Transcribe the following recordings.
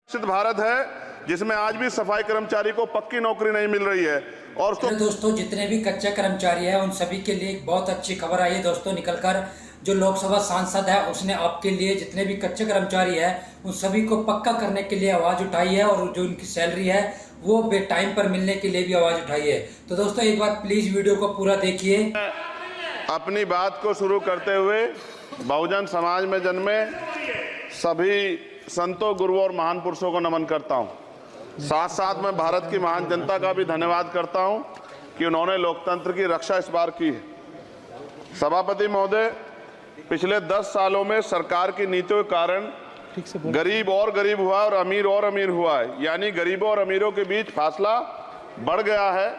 विकसित भारत है जिसमें आज भी सफाई कर्मचारी को पक्की नौकरी नहीं मिल रही है और उसको दोस्तों जितने भी कच्चे कर्मचारी हैं उन सभी के लिए एक बहुत अच्छी खबर आई है दोस्तों निकलकर। जो लोकसभा सांसद है उसने आपके लिए जितने भी कच्चे कर्मचारी हैं उन सभी को पक्का करने के लिए आवाज उठाई है और जो उनकी सैलरी है वो टाइम पर मिलने के लिए भी आवाज उठाई है। तो दोस्तों एक बार प्लीज वीडियो को पूरा देखिए। अपनी बात को शुरू करते हुए बहुजन समाज में जन्मे सभी संतों, गुरुओं और महान पुरुषों को नमन करता हूं। साथ साथ मैं भारत की महान जनता का भी धन्यवाद करता हूं कि उन्होंने लोकतंत्र की रक्षा इस बार की है। सभापति महोदय, पिछले 10 सालों में सरकार की नीतियों के कारण गरीब और गरीब हुआ और अमीर हुआ है, यानी गरीबों और अमीरों के बीच फासला बढ़ गया है।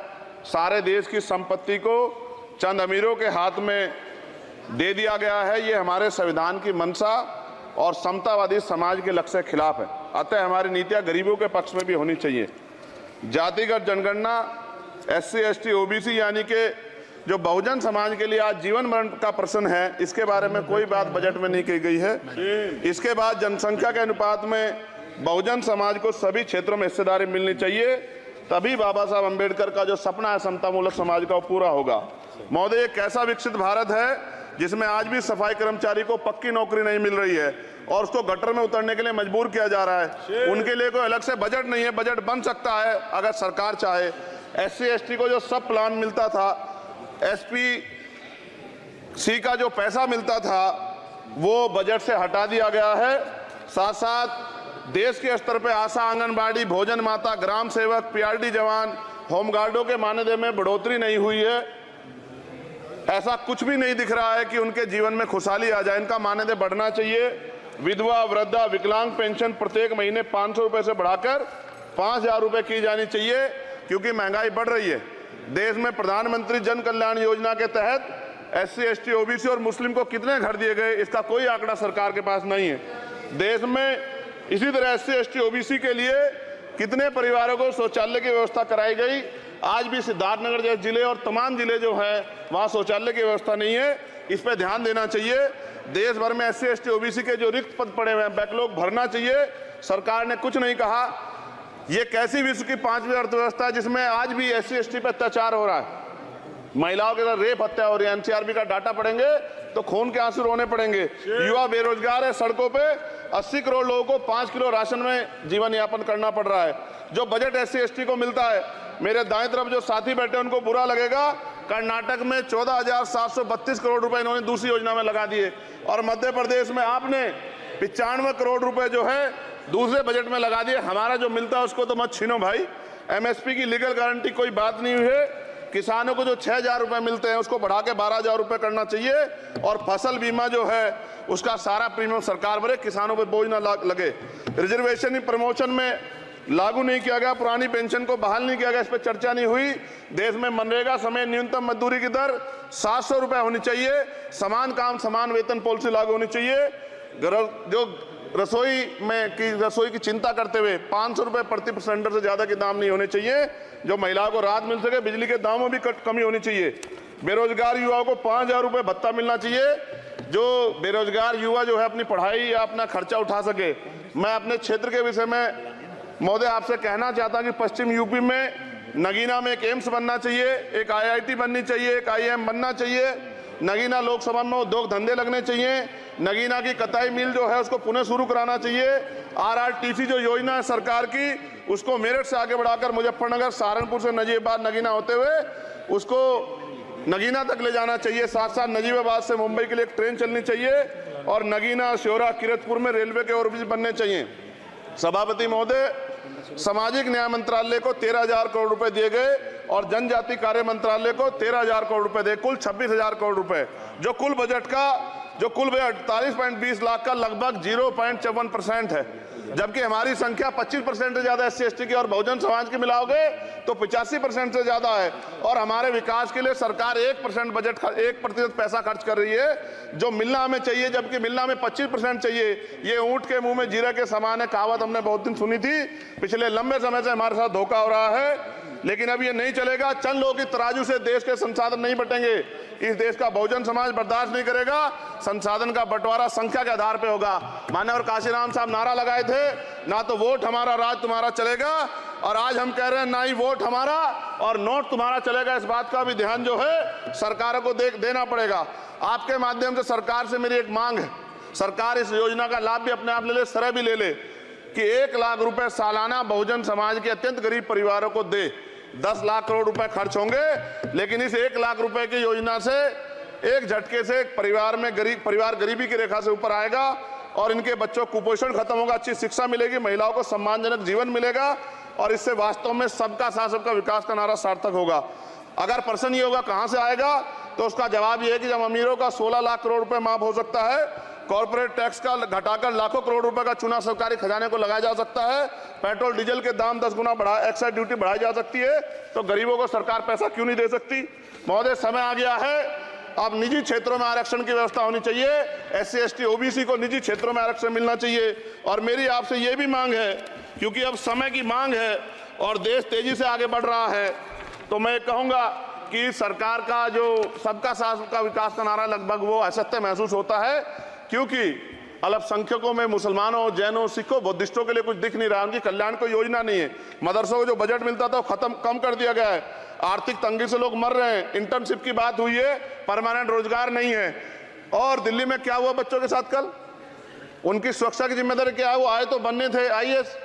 सारे देश की संपत्ति को चंद अमीरों के हाथ में दे दिया गया है। ये हमारे संविधान की मंशा और समतावादी समाज के लक्ष्य के खिलाफ है। अतः हमारी नीतियां गरीबों के पक्ष में भी होनी चाहिए। जातिगत जनगणना, SC, ST, OBC यानी कि जो बहुजन समाज के लिए आज जीवन मरण का प्रश्न है, इसके बारे में कोई बात बजट में नहीं की गई है। इसके बाद जनसंख्या के अनुपात में बहुजन समाज को सभी क्षेत्रों में हिस्सेदारी मिलनी चाहिए, तभी बाबा साहब अम्बेडकर का जो सपना है समतामूलक समाज का, वो पूरा होगा। महोदय, एक ऐसा विकसित भारत है जिसमें आज भी सफाई कर्मचारी को पक्की नौकरी नहीं मिल रही है और उसको गटर में उतरने के लिए मजबूर किया जा रहा है। उनके लिए कोई अलग से बजट नहीं है। बजट बन सकता है अगर सरकार चाहे। SC, ST को जो सब प्लान मिलता था, SPC का जो पैसा मिलता था, वो बजट से हटा दिया गया है। साथ साथ देश के स्तर पर आशा, आंगनबाड़ी, भोजन माता, ग्राम सेवक, PRD जवान, होमगार्डों के मानदेय में बढ़ोतरी नहीं हुई है। ऐसा कुछ भी नहीं दिख रहा है कि उनके जीवन में खुशहाली आ जाए। इनका मानदेय बढ़ना चाहिए। विधवा, वृद्धा, विकलांग पेंशन प्रत्येक महीने 500 रुपए से बढ़ाकर 5000 रुपए की जानी चाहिए, क्योंकि महंगाई बढ़ रही है। देश में प्रधानमंत्री जन कल्याण योजना के तहत SC, ST, OBC और मुस्लिम को कितने घर दिए गए, इसका कोई आंकड़ा सरकार के पास नहीं है। देश में इसी तरह SC, ST, OBC के लिए कितने परिवारों को शौचालय की व्यवस्था कराई गई। आज भी सिद्धार्थनगर जैसे जिले और तमाम जिले जो हैं वहाँ शौचालय की व्यवस्था नहीं है। इस पर ध्यान देना चाहिए। देश भर में SC, ST, OBC के जो रिक्त पद पड़े हुए हैं, बैकलॉग भरना चाहिए। सरकार ने कुछ नहीं कहा। ये कैसी विश्व की 5वीं अर्थव्यवस्था है जिसमें आज भी SC, ST पर अत्याचार हो रहा है, महिलाओं के साथ रेप हत्या हो रही है। NCRB का डाटा पढ़ेंगे तो खून के आंसू रोने पड़ेंगे। युवा बेरोजगार है, सड़कों पे 80 करोड़ लोगों को 5 किलो राशन में जीवन यापन करना पड़ रहा है। जो बजट SC, ST को मिलता है, मेरे दाएं तरफ जो साथी बैठे उनको बुरा लगेगा, कर्नाटक में 14,732 करोड़ रुपए इन्होंने दूसरी योजना में लगा दिए और मध्य प्रदेश में आपने 95 करोड़ रुपए जो है दूसरे बजट में लगा दिए। हमारा जो मिलता है उसको तो मत छीनो भाई। MSP की लीगल गारंटी कोई बात नहीं हुई है। किसानों को जो 6,000 रुपए मिलते हैं उसको बढ़ा के 12,000 रुपए करना चाहिए और फसल बीमा जो है उसका सारा प्रीमियम सरकार भरे, किसानों पर बोझ ना लगे। रिजर्वेशन प्रमोशन में लागू नहीं किया गया, पुरानी पेंशन को बहाल नहीं किया गया, इस पर चर्चा नहीं हुई। देश में मनरेगा समय न्यूनतम मजदूरी की दर 700 रुपए होनी चाहिए। समान काम समान वेतन पॉलिसी लागू होनी चाहिए। जो रसोई की चिंता करते हुए 500 रुपए प्रति सिलेंडर से ज्यादा के दाम नहीं होने चाहिए, जो महिलाओं को राहत मिल सके। बिजली के दामों में भी कमी होनी चाहिए। बेरोजगार युवाओं को 5,000 रुपए भत्ता मिलना चाहिए, जो बेरोजगार युवा जो है अपनी पढ़ाई या अपना खर्चा उठा सके। मैं अपने क्षेत्र के विषय में महोदय आपसे कहना चाहता हूं कि पश्चिम यूपी में नगीना में एक एम्स बनना चाहिए, एक IIT बननी चाहिए, एक IIM बनना चाहिए। नगीना लोकसभा में उद्योग धंधे लगने चाहिए। नगीना की कताई मिल जो है उसको पुनः शुरू कराना चाहिए। RRTC जो योजना है सरकार की, उसको मेरठ से आगे बढ़ाकर मुजफ्फरनगर, सहारनपुर से नजीबाबाद, नगीना होते हुए उसको नगीना तक ले जाना चाहिए। साथ साथ नजीबाबाद से मुंबई के लिए एक ट्रेन चलनी चाहिए और नगीना, श्योरा, किरतपुर में रेलवे के ओवरब्रिज बनने चाहिए। सभापति महोदय, सामाजिक न्याय मंत्रालय को 13,000 करोड़ रुपए दिए गए और जनजाति कार्य मंत्रालय को 13,000 करोड़ रुपए दिए, कुल 26,000 करोड़ रुपए। जो कुल बजट 48.20 लाख का लगभग 0.54% है, जबकि हमारी संख्या 25% से ज्यादा SC, ST की और बहुजन समाज की मिलाओगे तो 85% से ज्यादा है। और हमारे विकास के लिए सरकार 1% पैसा खर्च कर रही है, जो मिलना हमें चाहिए, जबकि मिलना हमें 25% चाहिए। ये ऊंट के मुंह में जीरा के समान है, कहावत हमने बहुत दिन सुनी थी। पिछले लंबे समय से हमारे साथ धोखा हो रहा है। लेकिन अब ये नहीं चलेगा। चंद लोगों की तराजू से देश के संसाधन नहीं बटेंगे। इस देश का बहुजन समाज बर्दाश्त नहीं करेगा। संसाधन का बंटवारा संख्या के आधार पे होगा। माननीय काशीराम साहब नारा लगाए थे, ना तो वोट हमारा राज तुम्हारा चलेगा, और आज हम कह रहे हैं ना ही वोट हमारा और नोट तुम्हारा चलेगा। इस बात का भी ध्यान जो है सरकारों को देना पड़ेगा। आपके माध्यम से सरकार से मेरी एक मांग है, सरकार इस योजना का लाभ भी अपने आप ले ले, सरह भी ले ले कि 1 लाख रुपए सालाना बहुजन समाज के अत्यंत गरीब परिवारों को दे। 10 लाख करोड़ रुपए खर्च होंगे, लेकिन इस 1 लाख रुपए की योजना से एक झटके से एक परिवार गरीबी की रेखा से ऊपर आएगा और इनके बच्चों को कुपोषण खत्म होगा, अच्छी शिक्षा मिलेगी, महिलाओं को सम्मानजनक जीवन मिलेगा और इससे वास्तव में सबका साथ सबका विकास का नारा सार्थक होगा। अगर प्रश्न ये होगा कहां से आएगा, तो उसका जवाब ये है कि जब अमीरों का 16 लाख करोड़ रुपए माफ हो सकता है, कॉर्पोरेट टैक्स का घटाकर लाखों करोड़ रुपए का चुना सरकारी खजाने को लगाया जा सकता है, पेट्रोल डीजल के दाम 10 गुना एक्साइज ड्यूटी बढ़ाई जा सकती है, तो गरीबों को सरकार पैसा क्यों नहीं दे सकती। महोदय, समय आ गया है, अब निजी क्षेत्रों में आरक्षण की व्यवस्था होनी चाहिए। SC ST OBC को निजी क्षेत्रों में आरक्षण मिलना चाहिए। और मेरी आपसे ये भी मांग है, क्योंकि अब समय की मांग है और देश तेजी से आगे बढ़ रहा है, तो मैं कहूंगा कि सरकार का जो सबका साथ सबका विकास का नारा लगभग वो असत्य महसूस होता है, क्योंकि अल्पसंख्यकों में मुसलमानों, जैनों, सिखों, बुद्धिस्टों के लिए कुछ दिख नहीं रहा, उनकी कल्याण कोई योजना नहीं है। मदरसों को जो बजट मिलता था वो कम कर दिया गया है। आर्थिक तंगी से लोग मर रहे हैं। इंटर्नशिप की बात हुई है, परमानेंट रोजगार नहीं है। और दिल्ली में क्या हुआ बच्चों के साथ कल, उनकी सुरक्षा की जिम्मेदारी क्या है? वो आए तो बनने थे IAS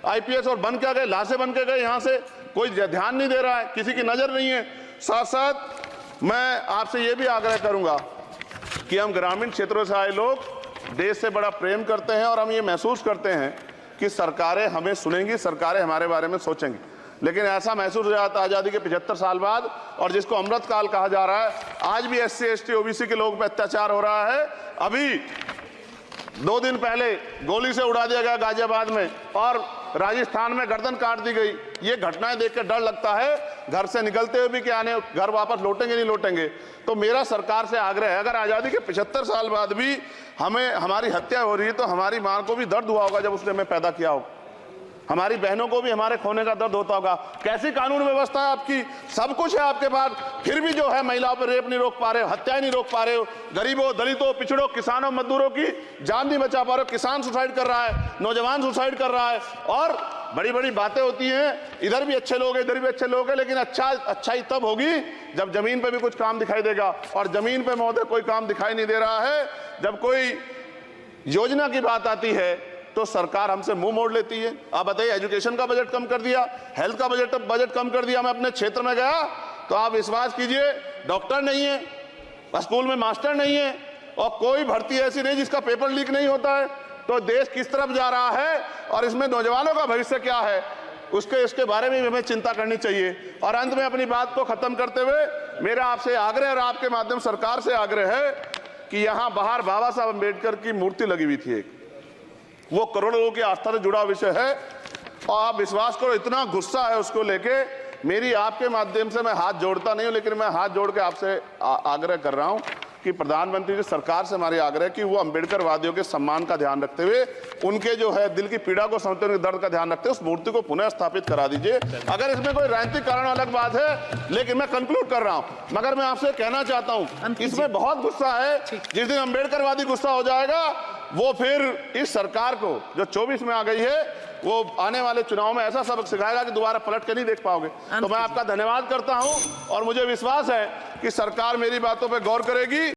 IPS और बन क्या गए, लाशें बन के गए। यहाँ से कोई ध्यान नहीं दे रहा है, किसी की नजर नहीं है। साथ साथ मैं आपसे ये भी आग्रह करूंगा कि हम ग्रामीण क्षेत्रों से आए लोग देश से बड़ा प्रेम करते हैं और हम ये महसूस करते हैं कि सरकारें हमें सुनेंगी, सरकारें हमारे बारे में सोचेंगी। लेकिन ऐसा महसूस हो जाता है आज़ादी के 75 साल बाद, और जिसको अमृत काल कहा जा रहा है, आज भी SC ST OBC के लोगों पर अत्याचार हो रहा है। अभी 2 दिन पहले गोली से उड़ा दिया गया गाजियाबाद में, और राजस्थान में गर्दन काट दी गई। ये घटनाएं देख कर डर लगता है, घर से निकलते हुए भी कि आने घर वापस लौटेंगे नहीं लौटेंगे। तो मेरा सरकार से आग्रह है, अगर आज़ादी के 75 साल बाद भी हमारी हत्या हो रही है, तो हमारी मां को भी दर्द हुआ होगा जब उसने हमें पैदा किया हो, हमारी बहनों को भी हमारे खोने का दर्द होता होगा। कैसी कानून व्यवस्था है आपकी, सब कुछ है आपके पास, फिर भी जो है महिलाओं पर रेप नहीं रोक पा रहे हो, हत्याएं नहीं रोक पा रहे हो, गरीबों, दलितों, पिछड़ों, किसानों, मजदूरों की जान नहीं बचा पा रहे हो। किसान सुसाइड कर रहा है, नौजवान सुसाइड कर रहा है, और बड़ी बड़ी बातें होती हैं, इधर भी अच्छे लोग हैं, इधर भी अच्छे लोग हैं, लेकिन अच्छाई तब होगी जब जमीन पे भी कुछ काम दिखाई देगा। और जमीन पे महोदय कोई काम दिखाई नहीं दे रहा है। जब कोई योजना की बात आती है तो सरकार हमसे मुंह मोड़ लेती है। आप बताइए, एजुकेशन का बजट कम कर दिया, हेल्थ का बजट कम कर दिया। मैं अपने क्षेत्र में गया तो आप विश्वास कीजिए, डॉक्टर नहीं है, स्कूल में मास्टर नहीं है, और कोई भर्ती ऐसी नहीं जिसका पेपर लीक नहीं होता है। तो देश किस तरफ जा रहा है और इसमें नौजवानों का भविष्य क्या है, इसके बारे में भी हमें चिंता करनी चाहिए। और अंत में अपनी बात को खत्म करते हुए मेरा आपसे आग्रह और आपके माध्यम सरकार से आग्रह है कि यहाँ बाहर बाबा साहब अम्बेडकर की मूर्ति लगी हुई थी एक, वो करोड़ों लोगों की आस्था से जुड़ा विषय है, और आप विश्वास करो इतना गुस्सा है उसको लेके। मेरी आपके माध्यम से मैं हाथ जोड़ता नहीं हूं, लेकिन मैं हाथ जोड़ के आपसे आग्रह कर रहा हूं कि प्रधानमंत्री जी, सरकार से हमारी आग्रह कि वो अम्बेडकर वादियों के सम्मान का ध्यान रखते हुए, उनके जो है दिल की पीड़ा को समझते हुए, उनके दर्द का ध्यान रखते हुए उस मूर्ति को पुनः स्थापित करा दीजिए। अगर इसमें कोई राजनीतिक कारण अलग बात है, लेकिन मैं कंक्लूड कर रहा हूं। मगर मैं आपसे कहना चाहता हूं, इसमें बहुत गुस्सा है। जिस दिन अम्बेडकरवादी गुस्सा हो जाएगा, वो फिर इस सरकार को जो 24 में आ गई है, वो आने वाले चुनाव में ऐसा सबक सिखाएगा कि दोबारा पलट के नहीं देख पाओगे। तो मैं आपका धन्यवाद करता हूं, और मुझे विश्वास है कि सरकार मेरी बातों पर गौर करेगी।